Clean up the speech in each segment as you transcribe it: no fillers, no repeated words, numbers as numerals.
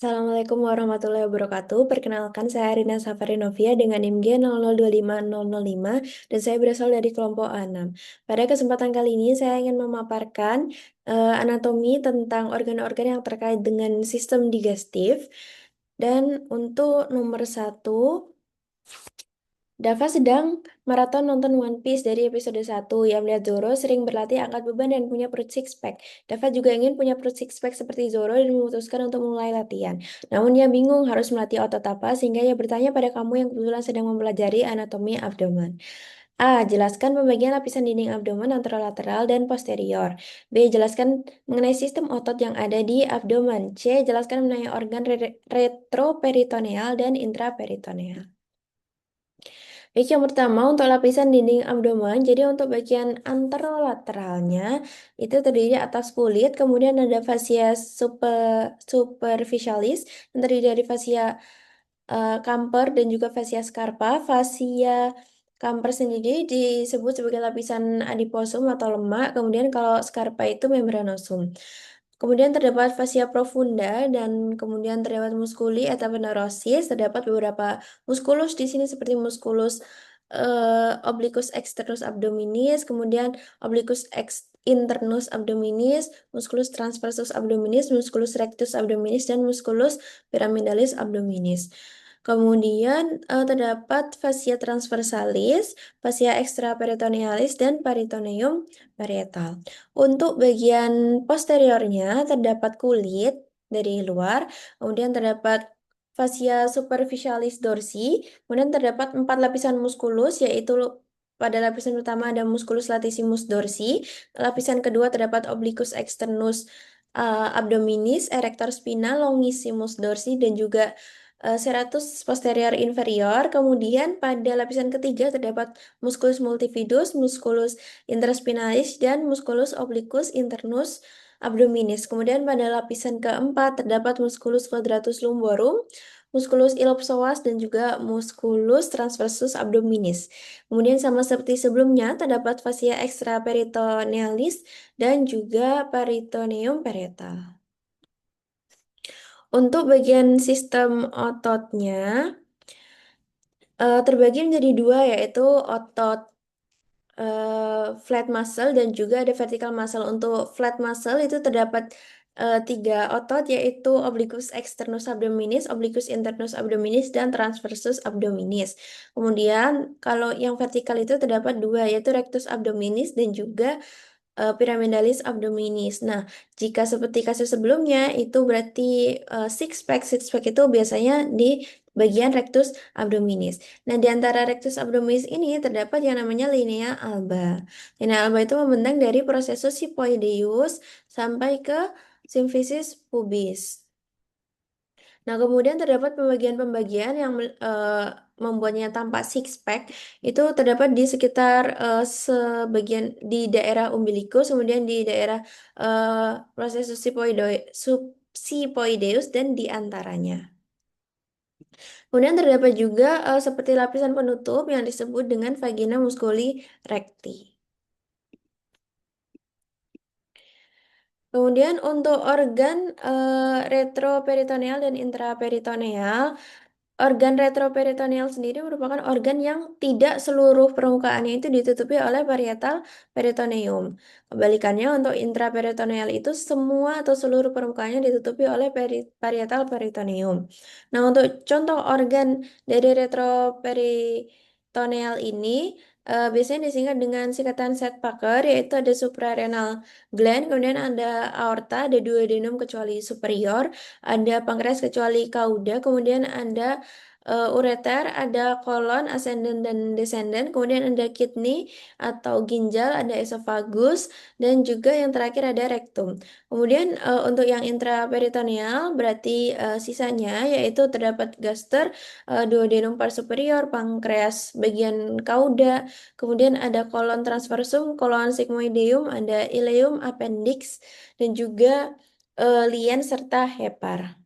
Assalamualaikum warahmatullahi wabarakatuh. Perkenalkan, saya Rina Safarinovia dengan NIM G 0025005 dan saya berasal dari kelompok A6. Pada kesempatan kali ini saya ingin memaparkan anatomi tentang organ-organ yang terkait dengan sistem digestif. Dan untuk nomor satu, Dava sedang maraton nonton One Piece dari episode 1. Ia melihat Zoro sering berlatih angkat beban dan punya perut six pack. Dava juga ingin punya perut six pack seperti Zoro dan memutuskan untuk mulai latihan. Namun ia bingung harus melatih otot apa sehingga ia bertanya pada kamu yang kebetulan sedang mempelajari anatomi abdomen. A. Jelaskan pembagian lapisan dinding abdomen anterolateral dan posterior. B. Jelaskan mengenai sistem otot yang ada di abdomen. C. Jelaskan mengenai organ retroperitoneal dan intraperitoneal. Baik, yang pertama untuk lapisan dinding abdomen, jadi untuk bagian anterolateralnya itu terdiri atas kulit, kemudian ada fascia superficialis yang terdiri dari fascia Camper dan juga fascia scarpa. Fascia Camper sendiri disebut sebagai lapisan adiposum atau lemak, kemudian kalau scarpa itu membranosum. Kemudian terdapat fascia profunda dan kemudian terdapat musculi aponeurosis, terdapat beberapa muskulus di sini seperti muskulus obliquus externus abdominis, kemudian obliquus internus abdominis, musculus transversus abdominis, musculus rectus abdominis, dan musculus pyramidalis abdominis. Kemudian terdapat fascia transversalis, fascia extraperitonealis, dan peritoneum parietal. Untuk bagian posteriornya terdapat kulit dari luar, kemudian terdapat fascia superficialis dorsi, kemudian terdapat 4 lapisan muskulus, yaitu pada lapisan pertama ada musculus latissimus dorsi, lapisan kedua terdapat obliquus externus abdominis, erector spina, longissimus dorsi, dan juga serratus posterior inferior. Kemudian pada lapisan ketiga terdapat musculus multifidus, musculus interspinalis, dan musculus obliquus internus abdominis. Kemudian pada lapisan keempat terdapat musculus quadratus lumborum, musculus iliopsoas, dan juga musculus transversus abdominis. Kemudian sama seperti sebelumnya terdapat fascia extraperitonealis dan juga peritoneum parietal. Untuk bagian sistem ototnya terbagi menjadi dua, yaitu otot flat muscle dan juga ada vertical muscle. Untuk flat muscle itu terdapat tiga otot, yaitu obliquus externus abdominis, obliquus internus abdominis, dan transversus abdominis. Kemudian kalau yang vertikal itu terdapat dua, yaitu rectus abdominis dan juga pyramidalis abdominis. Nah, jika seperti kasus sebelumnya, itu berarti six pack. Six pack itu biasanya di bagian rectus abdominis. Nah, di antara rectus abdominis ini terdapat yang namanya linea alba. Linea alba itu membentang dari processus siphoideus sampai ke symphysis pubis. Nah, kemudian terdapat pembagian-pembagian yang membuatnya tampak six pack itu terdapat di sekitar sebagian di daerah umbilikus, kemudian di daerah proses subsipoideus dan di antaranya. Kemudian terdapat juga seperti lapisan penutup yang disebut dengan vagina musculi recti. Kemudian untuk organ retroperitoneal dan intraperitoneal, organ retroperitoneal sendiri merupakan organ yang tidak seluruh permukaannya itu ditutupi oleh parietal peritoneum. Kebalikannya untuk intraperitoneal itu semua atau seluruh permukaannya ditutupi oleh parietal peritoneum. Nah, untuk contoh organ dari retroperitoneal ini biasanya disingkat dengan singkatan Sedgwicker, yaitu ada suprarenal gland, kemudian ada aorta, ada duodenum kecuali superior, ada pankreas kecuali kauda, kemudian ada ureter, ada kolon, ascendant dan descendant, kemudian ada kidney atau ginjal, ada esophagus, dan juga yang terakhir ada rektum. Kemudian untuk yang intraperitoneal berarti sisanya yaitu terdapat gaster, duodenum part superior, pankreas bagian kauda, kemudian ada kolon transversum, kolon sigmoideum, ada ileum, appendix, dan juga lien serta hepar.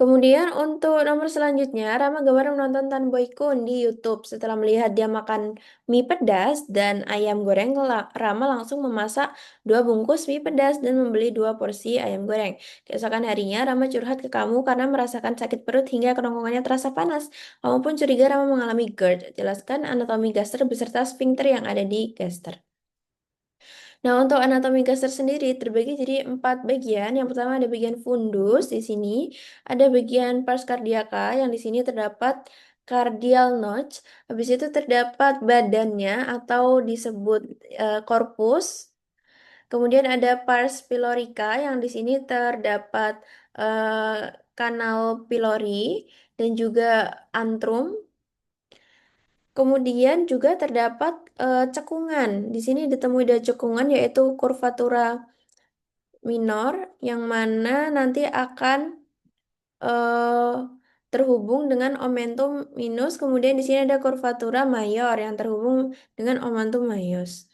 Kemudian untuk nomor selanjutnya, Rama gambar menonton Tan Boy Kun di YouTube. Setelah melihat dia makan mie pedas dan ayam goreng, Rama langsung memasak 2 bungkus mie pedas dan membeli 2 porsi ayam goreng. Keesokan harinya, Rama curhat ke kamu karena merasakan sakit perut hingga kerongkongannya terasa panas. Kamu pun curiga Rama mengalami GERD. Jelaskan anatomi gaster beserta sphincter yang ada di gaster. Nah, untuk anatomi gaster sendiri terbagi jadi 4 bagian. Yang pertama ada bagian fundus di sini, ada bagian pars cardiaca yang di sini terdapat cardial notch. Habis itu terdapat badannya atau disebut corpus. Kemudian ada pars pylorica yang di sini terdapat kanal pylori dan juga antrum. Kemudian juga terdapat cekungan. Di sini ditemui ada cekungan yaitu curvatura minor yang mana nanti akan eh, terhubung dengan omentum minus. Kemudian di sini ada curvatura mayor yang terhubung dengan omentum maius.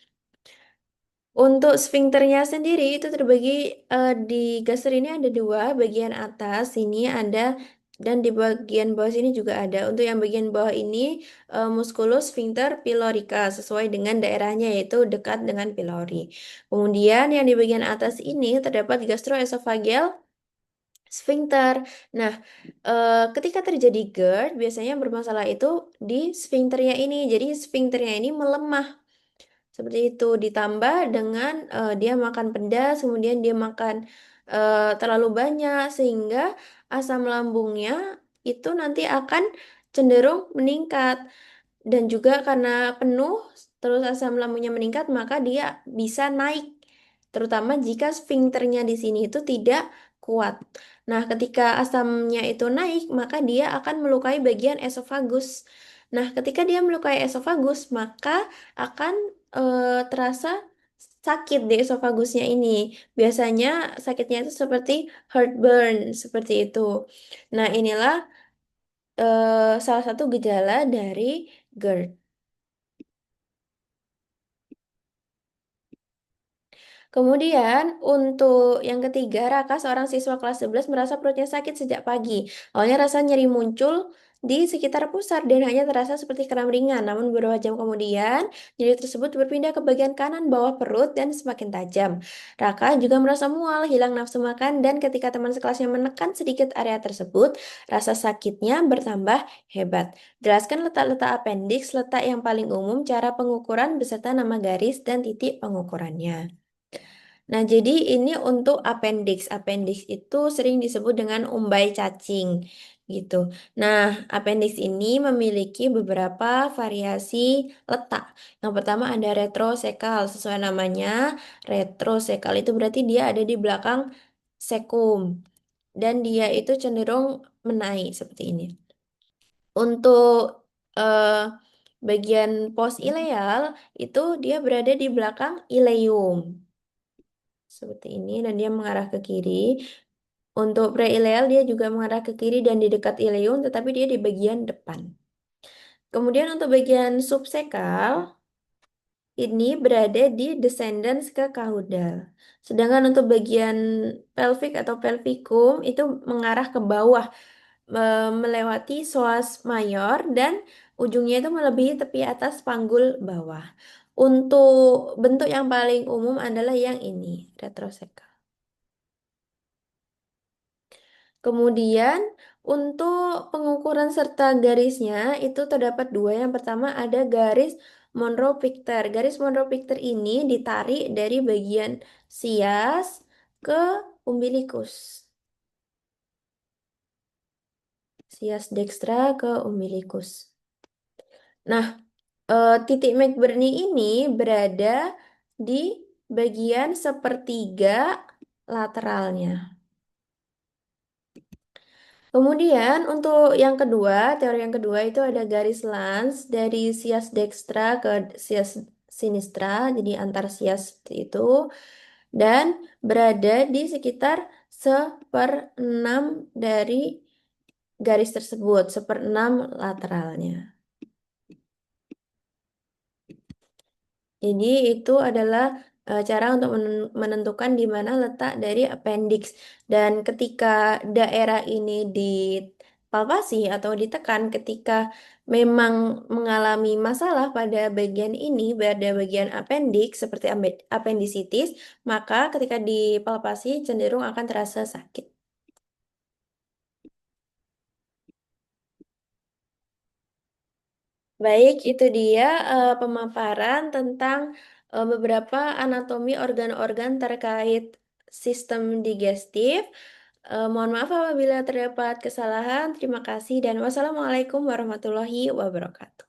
Untuk sfinkternya sendiri itu terbagi di gaster ini ada 2, bagian atas ini ada dan di bagian bawah sini juga ada. Untuk yang bagian bawah ini musculus sphincter pylorica sesuai dengan daerahnya yaitu dekat dengan pylori. Kemudian yang di bagian atas ini terdapat gastroesophageal sphincter. Nah, ketika terjadi GERD biasanya yang bermasalah itu di sphincternya ini. Jadi sphincternya ini melemah. Seperti itu ditambah dengan dia makan pedas, kemudian dia makan terlalu banyak sehingga asam lambungnya itu nanti akan cenderung meningkat. Dan juga karena penuh terus asam lambungnya meningkat maka dia bisa naik. Terutama jika sfinkternya di sini itu tidak kuat. Nah, ketika asamnya itu naik maka dia akan melukai bagian esofagus. Nah, ketika dia melukai esofagus maka akan terasa sakit di esofagusnya ini. Biasanya sakitnya itu seperti heartburn, seperti itu. Nah, inilah salah satu gejala dari GERD. Kemudian untuk yang ketiga, Raka seorang siswa kelas 11 merasa perutnya sakit sejak pagi. Awalnya rasa nyeri muncul di sekitar pusar dan hanya terasa seperti kram ringan. Namun beberapa jam kemudian, nyeri tersebut berpindah ke bagian kanan bawah perut dan semakin tajam. Raka juga merasa mual, hilang nafsu makan, dan ketika teman sekelasnya menekan sedikit area tersebut, rasa sakitnya bertambah hebat. Jelaskan letak-letak appendix, letak yang paling umum, cara pengukuran beserta nama garis dan titik pengukurannya. Nah, jadi ini untuk appendix. Appendix itu sering disebut dengan umbai cacing, gitu. Nah, appendix ini memiliki beberapa variasi letak. Yang pertama ada retrosekal. Sesuai namanya, retrosekal itu berarti dia ada di belakang sekum. Dan dia itu cenderung menaik seperti ini. Untuk eh, bagian post ileal itu dia berada di belakang ileum seperti ini dan dia mengarah ke kiri. Untuk preileal dia juga mengarah ke kiri dan di dekat ileum tetapi dia di bagian depan. Kemudian untuk bagian subsekal ini berada di descendants ke caudal. Sedangkan untuk bagian pelvic atau pelvikum itu mengarah ke bawah melewati psoas mayor dan ujungnya itu melebihi tepi atas panggul bawah. Untuk bentuk yang paling umum adalah yang ini, retrosekal. Kemudian untuk pengukuran serta garisnya itu terdapat 2. Yang pertama ada garis Monroe-Victor. Garis Monroe-Victor ini ditarik dari bagian sias ke umbilikus. Sias dekstra ke umbilikus. Nah, titik McBurney ini berada di bagian sepertiga lateralnya. Kemudian untuk yang kedua, teori yang kedua itu ada garis lans dari sias dextra ke sias sinistra, jadi antar sias seperti itu, dan berada di sekitar 1/6 dari garis tersebut, 1/6 lateralnya. Jadi itu adalah cara untuk menentukan di mana letak dari appendix. Dan ketika daerah ini dipalpasi atau ditekan, ketika memang mengalami masalah pada bagian ini, pada bagian appendix seperti appendicitis, maka ketika dipalpasi cenderung akan terasa sakit. Baik, itu dia pemaparan tentang beberapa anatomi organ-organ terkait sistem digestif. Mohon maaf apabila terdapat kesalahan. Terima kasih dan wassalamualaikum warahmatullahi wabarakatuh.